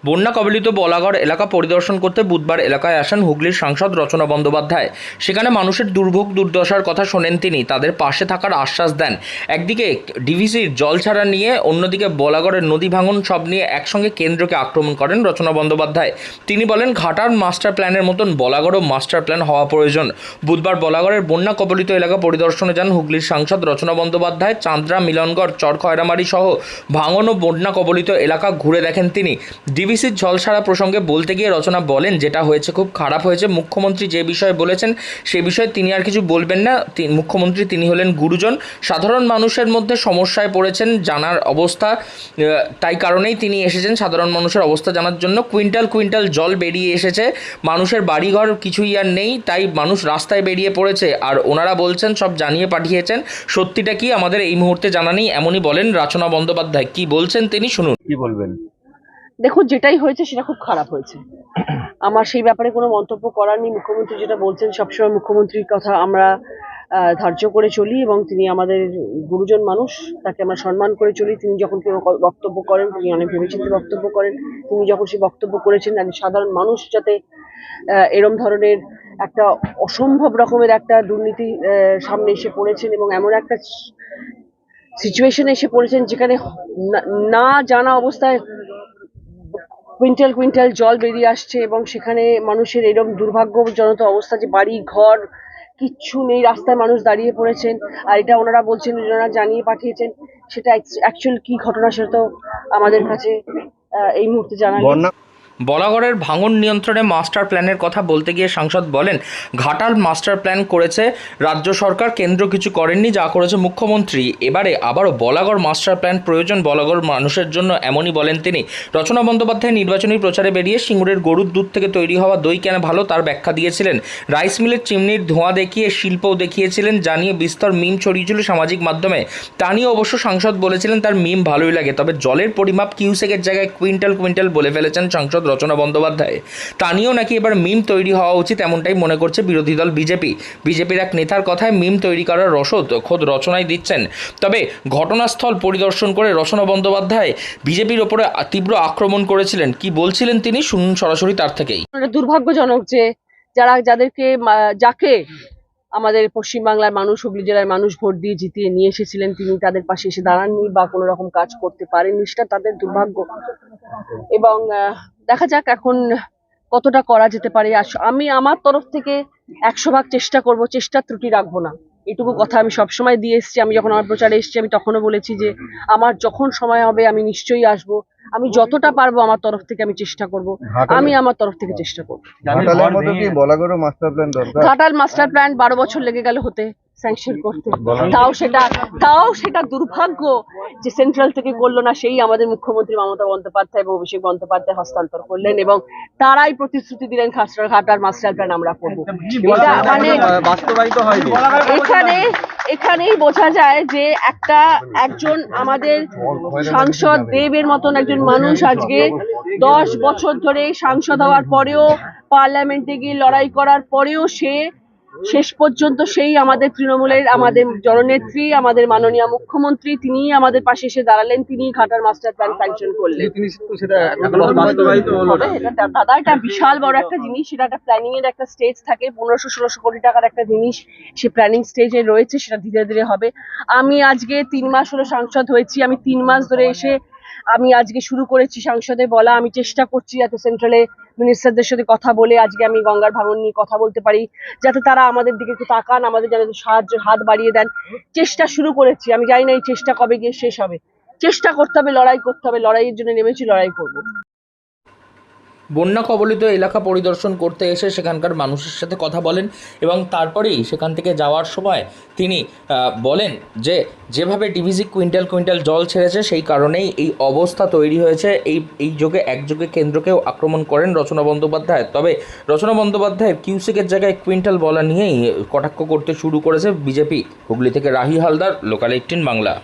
বন্যা কবলিত বলাগড় এলাকা পরিদর্শন করতে বুধবার এলাকায় আসেন হুগলির সাংসদ রচনা বন্দ্যোপাধ্যায়। সেখানে মানুষের দুর্ভোগ দুর্দশার কথা শোনেন তিনি, তাদের পাশে থাকার আশ্বাস দেন। একদিকে ডিভিসির জল ছাড়া নিয়ে, অন্যদিকে বলাগড়ের নদী ভাঙন সব নিয়ে একসঙ্গে কেন্দ্রকে আক্রমণ করেন রচনা বন্দ্যোপাধ্যায়। তিনি বলেন, ঘাটার মাস্টার প্ল্যানের মতন বলাগড়ও মাস্টার প্ল্যান হওয়া প্রয়োজন। বুধবার বলাগড়ের বন্যা কবলিত এলাকা পরিদর্শনে যান হুগলির সাংসদ রচনা বন্দ্যোপাধ্যায়। চাঁদরা, মিলনগড়, চরখয়রামারি সহ ভাঙন ও বন্যা কবলিত এলাকা ঘুরে দেখেন তিনি। ডিভিসির জল ছাড়া প্রসঙ্গে বলতে গিয়ে রচনা বলেন, যেটা হয়েছে খুব খারাপ হয়েছে। মুখ্যমন্ত্রী যে বিষয়ে বলেছেন সে বিষয়ে তিনি আর কিছু বলবেন না। মুখ্যমন্ত্রী তিনি হলেন গুরুজন, সাধারণ মানুষের মধ্যে সমস্যায় পড়েছেন জানার অবস্থা, তাই কারণেই তিনি এসেছেন সাধারণ মানুষের অবস্থা জানার জন্য। কুইন্টাল কুইন্টাল জল বেরিয়ে এসেছে, মানুষের বাড়িঘর কিছুই আর নেই, তাই মানুষ রাস্তায় বেরিয়ে পড়েছে। আর ওনারা বলছেন সব জানিয়ে পাঠিয়েছেন, সত্যিটা কি আমাদের এই মুহূর্তে জানা নেই, এমনই বলেন রচনা বন্দ্যোপাধ্যায়। কি বলছেন তিনি শুনুন। কি বলবেন? দেখুন, যেটাই হয়েছে সেটা খুব খারাপ হয়েছে। আমার সেই ব্যাপারে কোনো মন্তব্য করার নেই। মুখ্যমন্ত্রী যেটা বলছেন, সবসময় মুখ্যমন্ত্রীর কথা আমরা ধার্য করে চলি এবং তিনি আমাদের গুরুজন মানুষ, তাকে আমরা সম্মান করে চলি। তিনি যখন কোনো বক্তব্য করেন তিনি অনেক ভেবেচিন্তে বক্তব্য করেন। তিনি যখন সেই বক্তব্য করেছেন সাধারণ মানুষ যাতে এরম ধরনের একটা অসম্ভব রকমের একটা দুর্নীতি সামনে এসে পড়েছেন এবং এমন একটা সিচুয়েশনে এসে পড়েছেন যেখানে না জানা অবস্থায় কুইন্টাল কুইন্টাল জল বেরিয়ে আসছে এবং সেখানে মানুষের এরকম দুর্ভাগ্যজনক অবস্থা যে বাড়ি ঘর কিচ্ছু নেই, রাস্তায় মানুষ দাঁড়িয়ে পড়েছেন। আর এটা ওনারা বলছেন, ওনারা জানিয়ে পাঠিয়েছেন, সেটা অ্যাকচুয়াল কি ঘটনা সেটা তো আমাদের কাছে এই মুহূর্তে জানা নেই। বলাগড়ের ভাঙন নিয়ন্ত্রণে মাস্টার প্ল্যানের কথা বলতে গিয়ে সাংসদ বলেন, ঘাটাল মাস্টার প্ল্যান করেছে রাজ্য সরকার, কেন্দ্র কিছু করেননি, যা করেছে মুখ্যমন্ত্রী। এবারে আবারও বলাগড় মাস্টার প্ল্যান প্রয়োজন বলাগড় মানুষের জন্য, এমনই বলেন তিনি। রচনা বন্দ্যোপাধ্যায় নির্বাচনী প্রচারে বেরিয়ে সিঙ্গুরের গরুর দুধ থেকে তৈরি হওয়া দই কেন ভালো তার ব্যাখ্যা দিয়েছিলেন। রাইস মিলের চিমনির ধোঁয়া দেখিয়ে শিল্পও দেখিয়েছিলেন, জানিয়ে বিস্তর মিম ছড়িয়েছিল সামাজিক মাধ্যমে। তা নিয়ে অবশ্য সাংসদ বলেছিলেন তার মিম ভালোই লাগে, তবে জলের পরিমাপ কিউসেকের জায়গায় কুইন্টাল কুইন্টাল বলে ফেলেছেন সাংসদ রচনা বন্দ্যোপাধ্যায়। তা নিয়েও নাকি এবার মিম তৈরি হওয়া উচিত, এমনটাই মনে করছে বিরোধী দল বিজেপি। বিজেপির এক নেতার কথায় মিম তৈরি করার রসদ খোদ রচনাই দিচ্ছেন। তবে ঘটনাস্থল পরিদর্শন করে রচনা বন্দ্যোপাধ্যায় বিজেপির ওপরে তীব্র আক্রমণ করেছিলেন। কি বলছিলেন তিনি শুনুন সরাসরি তার থেকেই। দুর্ভাগ্যজনক যে যাকে আমাদের পশ্চিমবাংলার মানুষ, হুগলি জেলার মানুষ ভোট দিয়ে জিতিয়ে নিয়ে এসেছিলেন, তিনি তাদের পাশে এসে দাঁড়াননি বা কোনো রকম কাজ করতে পারেননি, সেটা তাদের দুর্ভাগ্য। এবং দেখা যাক এখন কতটা করা যেতে পারে। আমি আমার তরফ থেকে 100 ভাগ চেষ্টা করব, চেষ্টার ত্রুটি রাখবো না, এটুকু কথা আমি সবসময় দিয়ে এসেছি। আমি যখন আমার প্রচারে এসেছি আমি তখনও বলেছি যে আমার যখন সময় হবে আমি নিশ্চয়ই আসবো, আমি যতটা পারবো আমার তরফ থেকে আমি চেষ্টা করব, আমি আমার তরফ থেকে চেষ্টা করবো। ঘাটাল মাস্টার প্ল্যান 12 বছর লেগে গেল হতে, স্যাংশন করতে। তাও সেটা দুর্ভাগ্য যে সেন্ট্রাল থেকে করলো না, সেই আমাদের মুখ্যমন্ত্রী মমতা বন্দ্যোপাধ্যায় এবং অভিষেক বন্দ্যোপাধ্যায় হস্তান্তর করলেন এবং তারাই প্রতিশ্রুতি দিলেন ঘাটাল মাস্টার প্ল্যান আমরা করবো। এটা মানে বাস্তবায়িত হয়নি। এখানেই বোঝা যায় যে একজন আমাদের সাংসদ দেবের মতন একজন মানুষ আজকে 10 বছর ধরে সাংসদ হওয়ার পরেও, পার্লামেন্টে গিয়ে লড়াই করার পরেও শেষ পর্যন্ত সেই আমাদের তৃণমূলের আমাদের জননেত্রী, আমাদের মাননীয় মুখ্যমন্ত্রী, তিনি আমাদের পাশে এসে দাঁড়ালেন, তিনি ঘাটাল মাস্টার প্ল্যান স্যাংশন করলেন। দাদা, এটা বিশাল বড় একটা জিনিস, সেটা একটা প্ল্যানিং এর একটা স্টেজ থাকে, 1500-1600 কোটি টাকার একটা জিনিস সে প্ল্যানিং স্টেজে রয়েছে, সেটা ধীরে ধীরে হবে। আমি আজকে 3 মাস হলো সাংসদ হয়েছি, আমি 3 মাস ধরে এসে আমি আজকে শুরু করেছি সাংসদে বলা। আমি চেষ্টা করছি যাতে সেন্ট্রালে মিনিস্টারদের সাথে কথা বলে আজকে আমি গঙ্গার ভাঙন নিয়ে কথা বলতে পারি, যাতে তারা আমাদের দিকে একটু তাকান, আমাদের যাতে সাহায্যের হাত বাড়িয়ে দেন। চেষ্টা শুরু করেছি, আমি জানি না এই চেষ্টা কবে গিয়ে শেষ হবে। চেষ্টা করতে হবে, লড়াই করতে হবে, লড়াইয়ের জন্য নেমেছি, লড়াই করবো। বন্যা কবলিত এলাকা পরিদর্শন করতে এসে সেখানকার মানুষের সাথে কথা বলেন এবং তারপরেই সেখান থেকে যাওয়ার সময় তিনি বলেন যে যেভাবে ডিভিসি কুইন্টাল কুইন্টাল জল ছেড়েছে সেই কারণেই এই অবস্থা তৈরি হয়েছে। এই যোগে একযোগে কেন্দ্রকেও আক্রমণ করেন রচনা বন্দ্যোপাধ্যায়। তবে রচনা বন্দ্যোপাধ্যায়ের কিউসেকের জায়গায় কুইন্টাল বলা নিয়েই কটাক্ষ করতে শুরু করেছে বিজেপি। হুগলি থেকে রাহি হালদার, লোকাল 18 বাংলা।